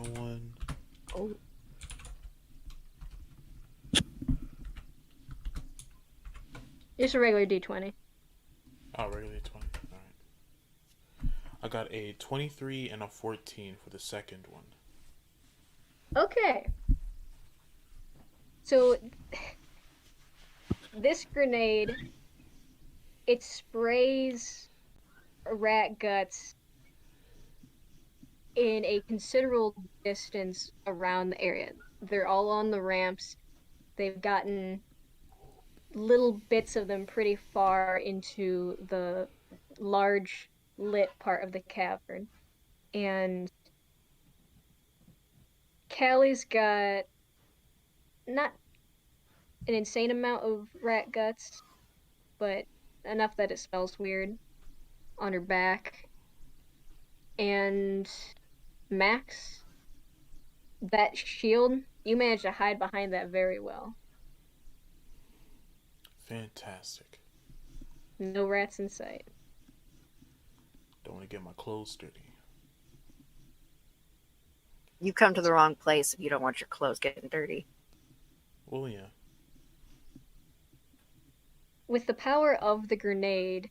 another one. Oh. Just a regular D20. Oh, regular 20. Alright. I got a 23 and a 14 for the second one. Okay. So this grenade, it sprays rat guts in a considerable distance around the area. They're all on the ramps. They've gotten little bits of them pretty far into the large lit part of the cavern. And Callie's got not an insane amount of rat guts, but enough that it smells weird on her back. And Max, that shield, you managed to hide behind that very well. Fantastic. No rats in sight. Don't want to get my clothes dirty. You come to the wrong place if you don't want your clothes getting dirty. Well, yeah. With the power of the grenade,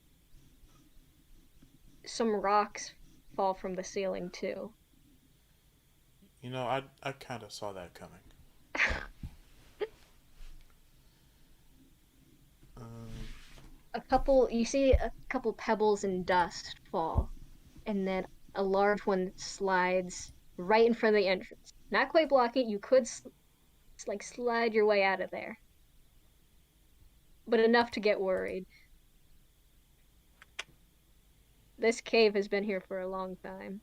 some rocks fall from the ceiling too. You know, I kind of saw that coming. Um, You see a couple pebbles and dust fall, and then a large one slides right in front of the entrance. Not quite blocking it, you could like slide your way out of there, but enough to get worried. This cave has been here for a long time.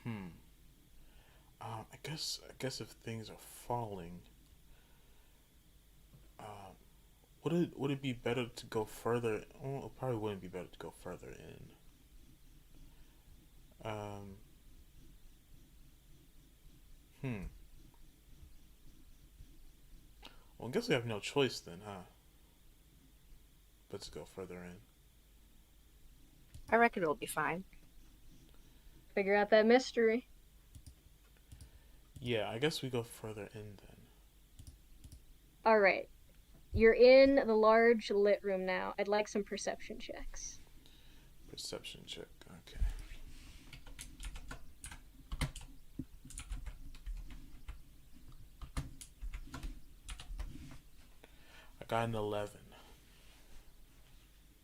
hmm. I guess if things are falling, um, would it be better to go further? Well, it probably wouldn't be better to go further in. Um, hmm. Well, I guess we have no choice then, huh? But to go further in. I reckon it'll be fine. Figure out that mystery. Yeah, I guess we go further in then. All right. You're in the large lit room now. I'd like some perception checks. Perception check. Okay. I got an 11.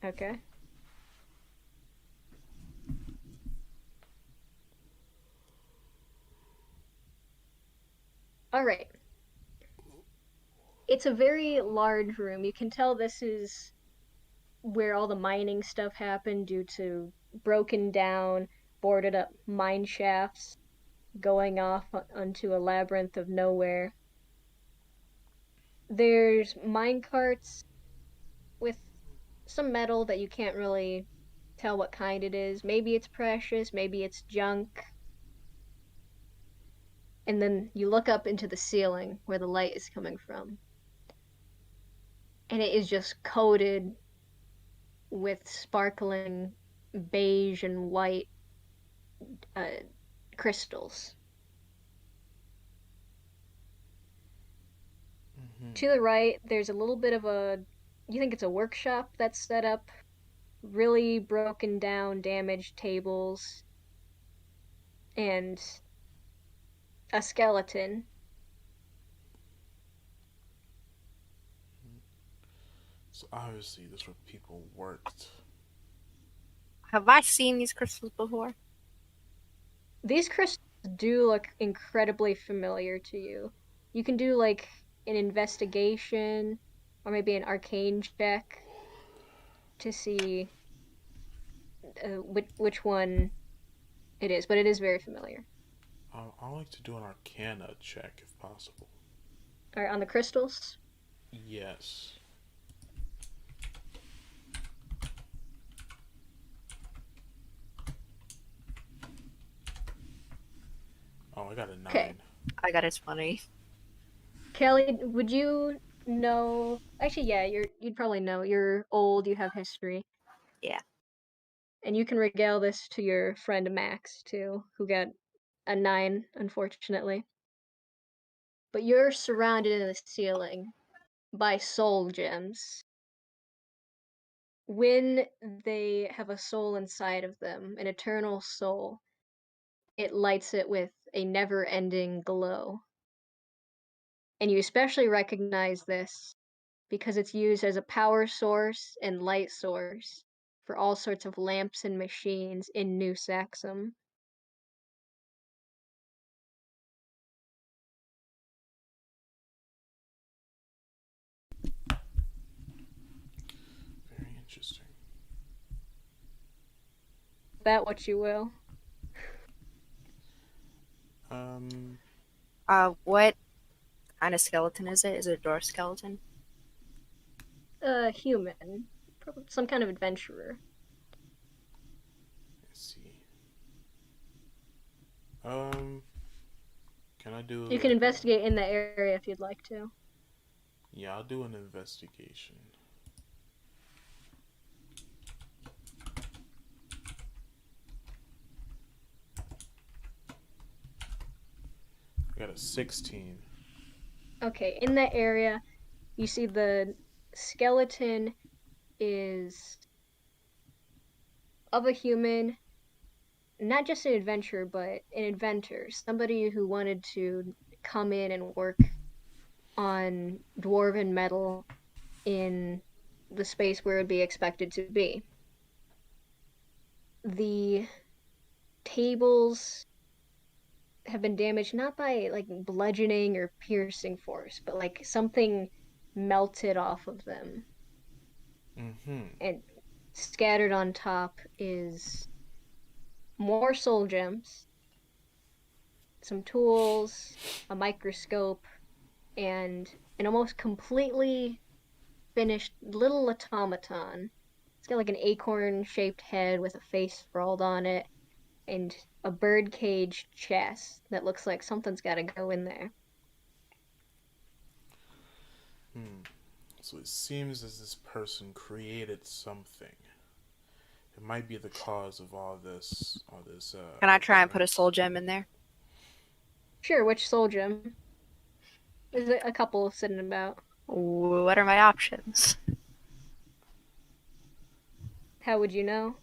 Okay. All right. It's a very large room. You can tell this is where all the mining stuff happened due to broken down, boarded up mine shafts going off onto a labyrinth of nowhere. There's mine carts with some metal that you can't really tell what kind it is. Maybe it's precious, maybe it's junk. And then you look up into the ceiling where the light is coming from. And it is just coated with sparkling beige and white uh, crystals. Mm-hmm. To the right, there's a little bit of you think it's a workshop that's set up, really broken down, damaged tables, and a skeleton. So obviously, this is where people worked. Have I seen these crystals before? These crystals do look incredibly familiar to you. You can do like an investigation or maybe an arcane check to see which one it is, but it is very familiar. I like to do an Arcana check if possible. All right, on the crystals. Yes. Oh, I got a Okay, 9. I got a 20. Kelly, would you know? Actually, yeah, you'd probably know. You're old. You have history. Yeah. And you can regale this to your friend Max, too, who got a 9, unfortunately. But you're surrounded in the ceiling by soul gems. When they have a soul inside of them, an eternal soul, it lights it with a never-ending glow. And you especially recognize this because it's used as a power source and light source for all sorts of lamps and machines in New Saxum. Very interesting. That what you will. Um, What kind of skeleton is it? Is it a dwarf skeleton? Human. Probably some kind of adventurer. let's see. Um, can I do You can like a? investigate in the area if you'd like to. Yeah, I'll do an investigation. I got a 16. Okay, in that area, you see the skeleton is of a human, not just an adventurer, but an inventor, somebody who wanted to come in and work on dwarven metal in the space where it would be expected to be. The tables have been damaged not by like bludgeoning or piercing force, but like something melted off of them. Mm-hmm. And scattered on top is more soul gems, some tools, a microscope, and an almost completely finished little automaton. It's got like an acorn shaped head with a face sprawled on it, and a birdcage chest that looks like something's got to go in there. Hmm. So it seems as this person created something. It might be the cause of all this Can I try and put a occurrence. soul gem in there? Sure, which soul gem? There's a couple sitting about. What are my options? How would you know?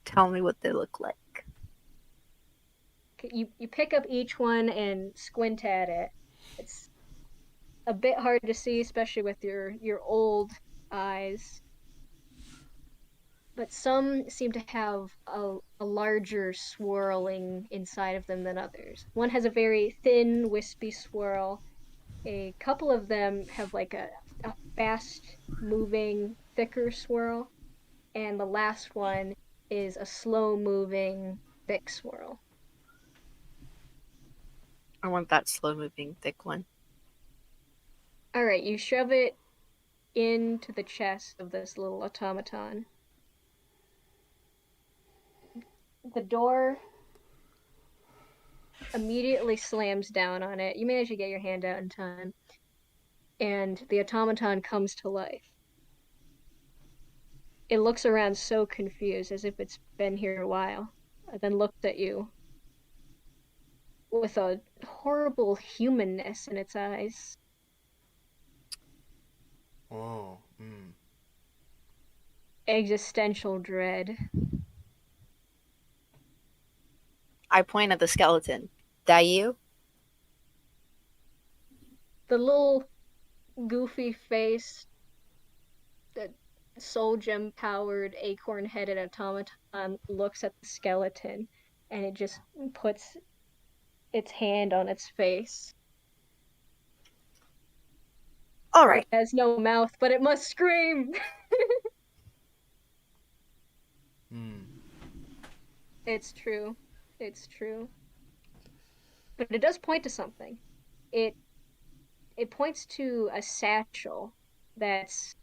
Tell me what they look like. You pick up each one and squint at it. It's a bit hard to see, especially with your old eyes. But some seem to have a larger swirling inside of them than others. One has a very thin, wispy swirl. A couple of them have like a fast moving, thicker swirl. And the last one is a slow moving, thick swirl. I want that slow moving thick one. All right, you shove it into the chest of this little automaton. The door immediately slams down on it. You manage to get your hand out in time, and the automaton comes to life. It looks around so confused, as if it's been here a while, and then looks at you with a horrible humanness in its eyes. Oh. Hmm. Existential dread. I point at the skeleton. That you? The little goofy face, the soul gem powered acorn headed automaton looks at the skeleton and it just puts its hand on its face, All which right. has no mouth, but it must scream. Hmm. It's true. It's true. But it does point to something. It it points to a satchel that's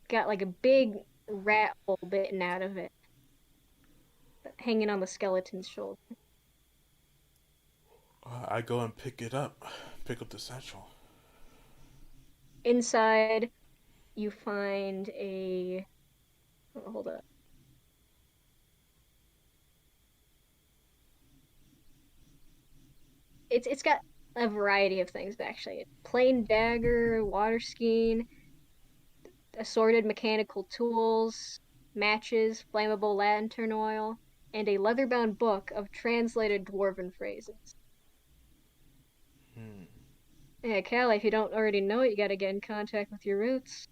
got like a big rat hole bitten out of it, hanging on the skeleton's shoulder. I go and pick it up. Pick up the satchel. Inside you find a. Oh, hold up. It's got a variety of things actually. Plain dagger, water skiing, assorted mechanical tools, matches, flammable lantern oil, and a leather-bound book of translated dwarven phrases. Hmm. Yeah, Callie, if you don't already know it, you gotta get in contact with your roots.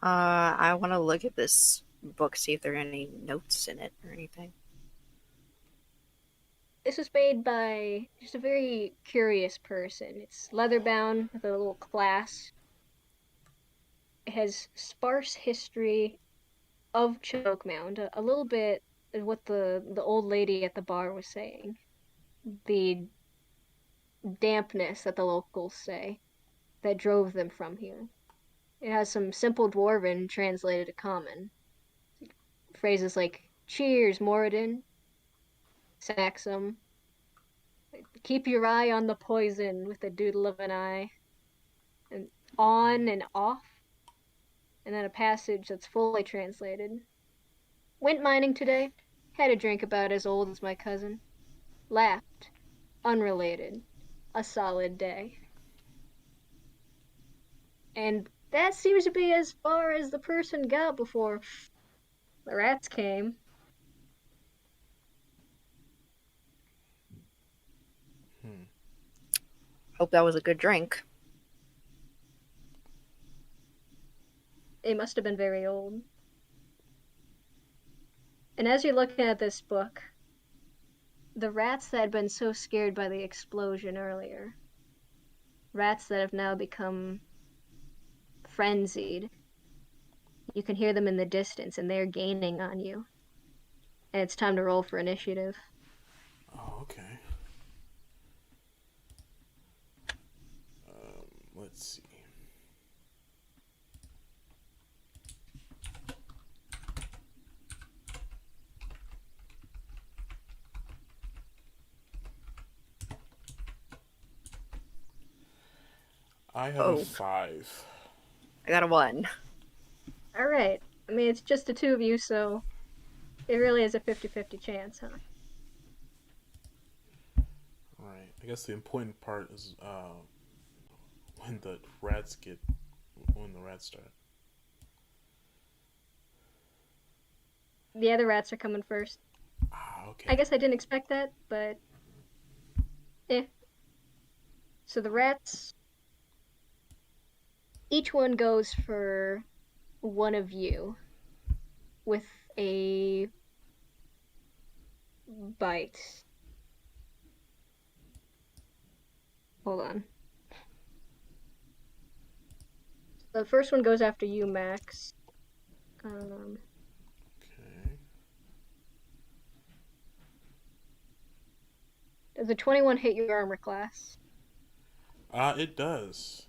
I want to look at this book, see if there are any notes in it or anything. This was made by just a very curious person. It's leather-bound with a little clasp. It has sparse history of Chokemound, a little bit of what the old lady at the bar was saying. The dampness that the locals say that drove them from here. It has some simple dwarven translated to common. Phrases like cheers, Moradin, Saxum, keep your eye on the poison with a doodle of an eye, and on and off, and then a passage that's fully translated. Went mining today, had a drink about as old as my cousin. Laughed, unrelated, a solid day. And that seems to be as far as the person got before the rats came. Hmm. Hope that was a good drink. It must have been very old. And as you're looking at this book, the rats that had been so scared by the explosion earlier, rats that have now become frenzied, you can hear them in the distance and they're gaining on you. And it's time to roll for initiative. Oh, okay. Let's see. I have a Oh, 5. I got a 1. All right. I mean, it's just the two of you, so it really is a 50-50 chance, huh? Right. I guess the important part is when the rats get when the rats start. The other rats are coming first. Ah, I okay. guess I didn't expect that, but eh. So the rats, each one goes for one of you with a bite. Hold on. The first one goes after you, Max. Um, Okay. does a 21 hit your armor class? It does.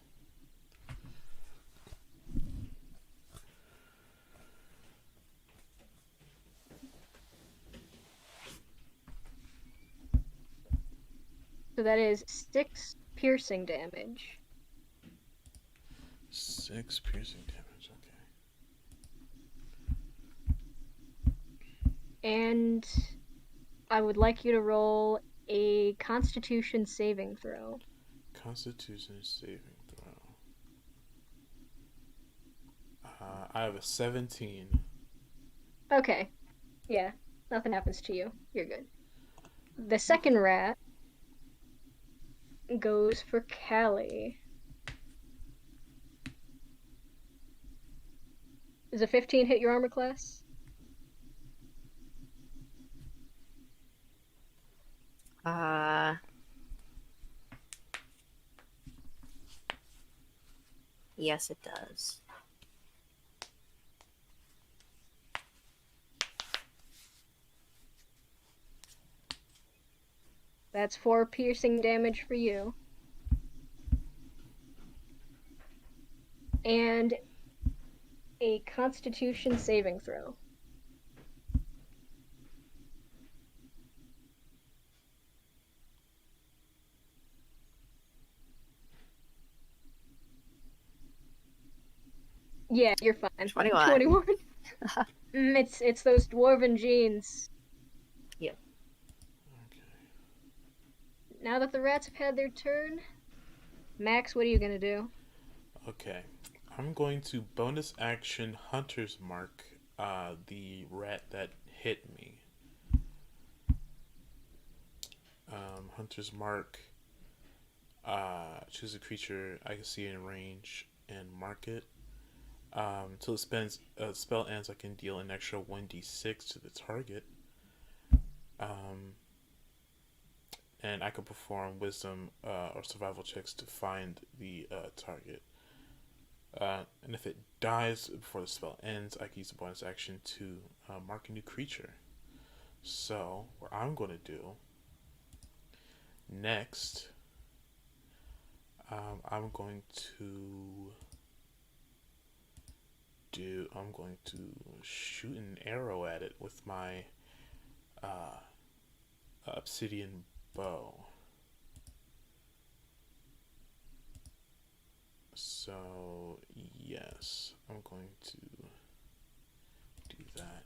So that is 6 piercing damage. 6 piercing damage. And I would like you to roll a Constitution saving throw. Okay. Constitution saving throw. I have a 17. Okay. Yeah, nothing happens to you. You're good. The second rat goes for Callie. Does a 15 hit your armor class? Uh, yes, it does. That's 4 piercing damage for you. And a Constitution saving throw. Yeah, you're fine. 21. 21. It's those dwarven genes. Yep. Okay. Now that the rats have had their turn, Max, what are you gonna do? Okay. I'm going to bonus action Hunter's Mark the rat that hit me. Hunter's Mark. Choose a creature I can see in range and mark it. Until it spends spell ends, I can deal an extra 1d6 to the target. Um, and I can perform wisdom or survival checks to find the target. And if it dies before the spell ends, I can use the bonus action to mark a new creature. So, what I'm going to do next, I'm going to shoot an arrow at it with my uh, obsidian bow. So, yes, I'm going to do that.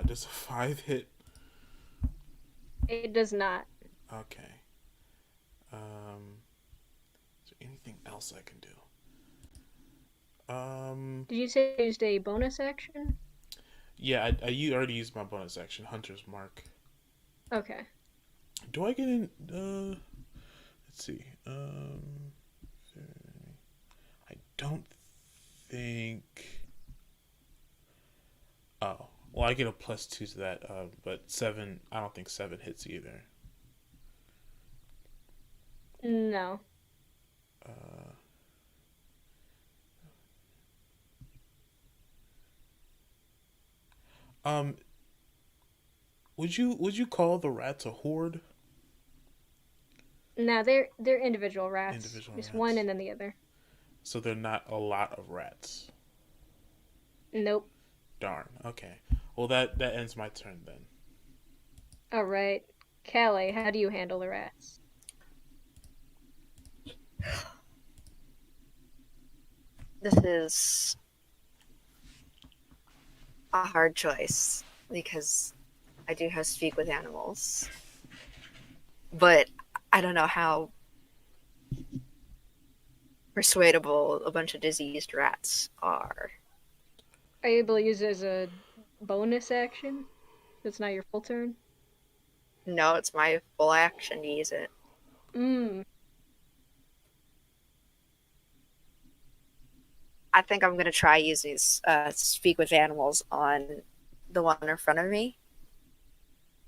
Does a 5 hit? It does not. Okay. Is there anything else I can do? Did you say you used a bonus action? Yeah, you already used my bonus action, Hunter's Mark. Okay. Do I get in? Let's see. I don't think. Oh, well, I get a +2 to that. But 7. I don't think 7 hits either. No. Uh, um, would you call the rats a horde? No, they're individual rats. Individual Just one rats. and then the other. So they're not a lot of rats. Nope. Darn. Okay. Well, that ends my turn then. Alright. Callie, how do you handle the rats? This is a hard choice because I do have speak with animals, but I don't know how persuadable a bunch of diseased rats are. Are you able to use it as a bonus action? It's not your full turn? No, it's my full action to use it. Mmm. I think I'm gonna try using speak with animals on the one in front of me.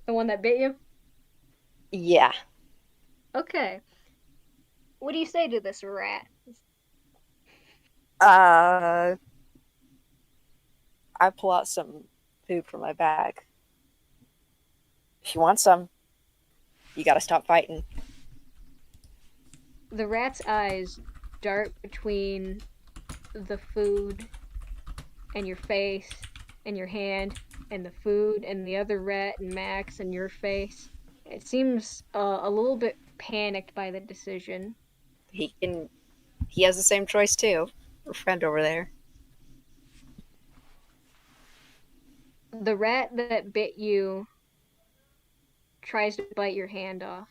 The one that bit you? Yeah. Okay. What do you say to this rat? Uh, I pull out some food from my bag. If you want some, you gotta stop fighting. The rat's eyes dart between the food and your face and your hand and the food and the other rat and Max and your face. It seems a little bit panicked by the decision. He can. He has the same choice too. Our friend over there. The rat that bit you tries to bite your hand off.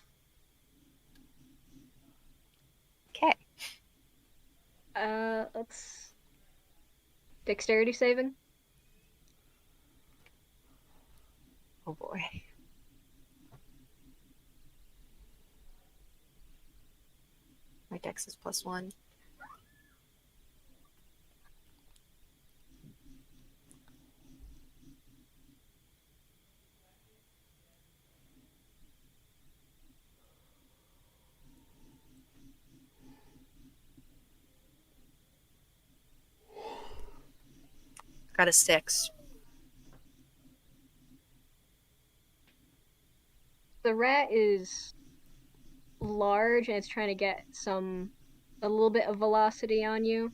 Okay. Let's dexterity saving. Oh boy. My dex is +1. Got a 6. The rat is large and it's trying to get a little bit of velocity on you.